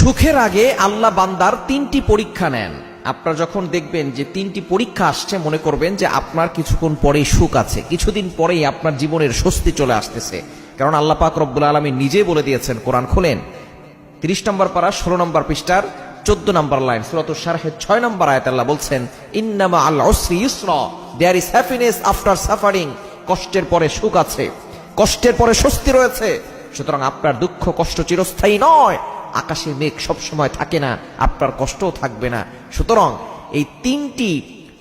সুখের আগে আল্লাহ বান্দার তিনটি পরীক্ষা নেন। আপনারা যখন দেখবেন যে তিনটি পরীক্ষা আসছে, মনে করবেন যে আপনার কিছুক্ষণ পরেই সুখ আছে, কিছুদিন পরেই আপনার জীবনের স্বস্তি চলে আসতেছে। কারণ আল্লাহ পাক রব্বুল আলামিন নিজেই বলে দিয়েছেন, কোরআন খোলেন 30 নম্বর পারা 16 নম্বর পৃষ্ঠার 14 নম্বর লাইন, সূরাতুশ শারহের 6 নম্বর আয়াতে আল্লাহ বলছেন, ইন্নামা আল উসরি ইউসরা, there is happiness after suffering. কষ্টের পরে সুখ আছে, কষ্টের পরে স্বস্তি রয়েছে। সুতরাং আপনার দুঃখ কষ্ট চিরস্থায়ী নয়। আকাশে মেঘ সব সময় থাকে না, আপনার কষ্টও থাকবে না। সুতরাং এই তিনটি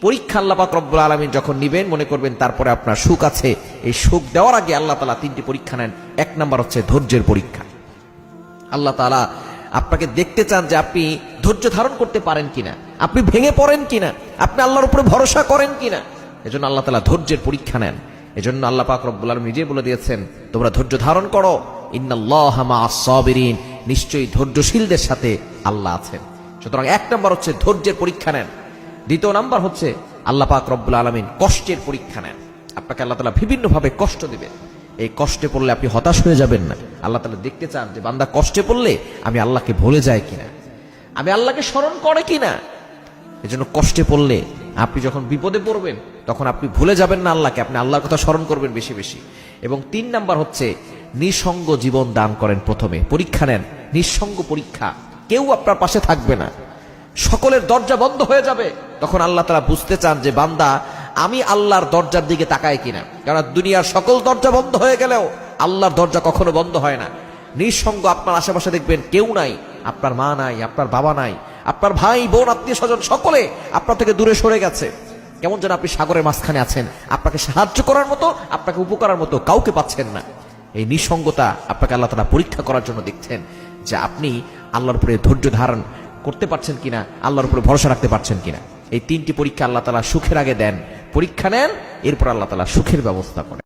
পরীক্ষা আল্লাহ পাক রব্বুল আলামিন যখন নিবেন, মনে করবেন তারপরে আপনার সুখ আছে। এই সুখ দেওয়ার আগে আল্লাহ তাআলা তিনটি পরীক্ষা নেন। 1 নম্বর হচ্ছে ধৈর্যের পরীক্ষা। আল্লাহ তাআলা আপনাকে দেখতে চান যে আপনি ধৈর্য ধারণ করতে পারেন কিনা, আপনি ভেঙে পড়েন কিনা, আপনি আল্লাহর উপরে ভরসা করেন কিনা। এজন্য আল্লাহ তাআলা ধৈর্যের পরীক্ষা নেন। এজন্য আল্লাহ পাক রব্বুল আলামিন নিজে বলে দিয়েছেন, তোমরা ধৈর্য ধারণ করো, ইন্নাল্লাহা মাআস সাবিরিন, নিশ্চয়ই ধৈর্যশীলদের সাথে আল্লাহ আছেন। সুতরাং 1 নম্বর হচ্ছে ধৈর্যের পরীক্ষা নেন। 2 নম্বর হচ্ছে আল্লাহ পাক রব্বুল আলামিন কষ্টের পরীক্ষা নেন। আপনাকে আল্লাহ তাআলা বিভিন্ন ভাবে কষ্ট দিবেন। এই কষ্টে পড়লে আপনি হতাশ হয়ে যাবেন না। আল্লাহ তাআলা দেখতে চান যে বান্দা কষ্টে পড়লে আমি আল্লাহকে ভুলে যাই কিনা, আমি আল্লাহকে স্মরণ করে কিনা। এজন্য কষ্টে পড়লে আপনি যখন বিপদে পড়বেন তখন আপনি ভুলে যাবেন না আল্লাহকে, আপনি আল্লাহর কথা স্মরণ করবেন বেশি বেশি। এবং 3 নাম্বার হচ্ছে নিঃসঙ্গ জীবন দান করেন। প্রথমে পরীক্ষা নেন, নিঃসঙ্গ পরীক্ষা। কেউ আপনার পাশে থাকবে না, সকলের দরজা বন্ধ হয়ে যাবে। তখন আল্লাহ তাআলা বুঝতে চান যে বান্দা আমি আল্লাহর দরজার দিকে তাকায় কিনা। কারণ দুনিয়ার সকল দরজা বন্ধ হয়ে গেলেও আল্লাহর দরজা কখনো বন্ধ হয় না। নিঃসঙ্গ আপনার আশেপাশে দেখবেন কেউ নাই, আপনার মা নাই, আপনার বাবা নাই, আপনার ভাই বোন আত্মীয় স্বজন সকলে আপনার থেকে দূরে সরে গেছে। কেমন যেন আপনি সাগরের মাঝখানে আছেন, আপনাকে সাহায্য করার মতো, আপনাকে উপকারের মতো কাউকে পাচ্ছেন না। এই নিঃসঙ্গতা আপনাকে আল্লাহ তাআলা পরীক্ষা করার জন্য দেখছেন যে আপনি আল্লাহর উপরে ধৈর্য ধারণ করতে পারছেন কিনা, আল্লাহর উপরে ভরসা রাখতে পারছেন কিনা। এই 3টি পরীক্ষা আল্লাহ তাআলা সুখের আগে দেন, পরীক্ষা নেন, এরপর আল্লাহ তাআলা সুখের ব্যবস্থা করেন।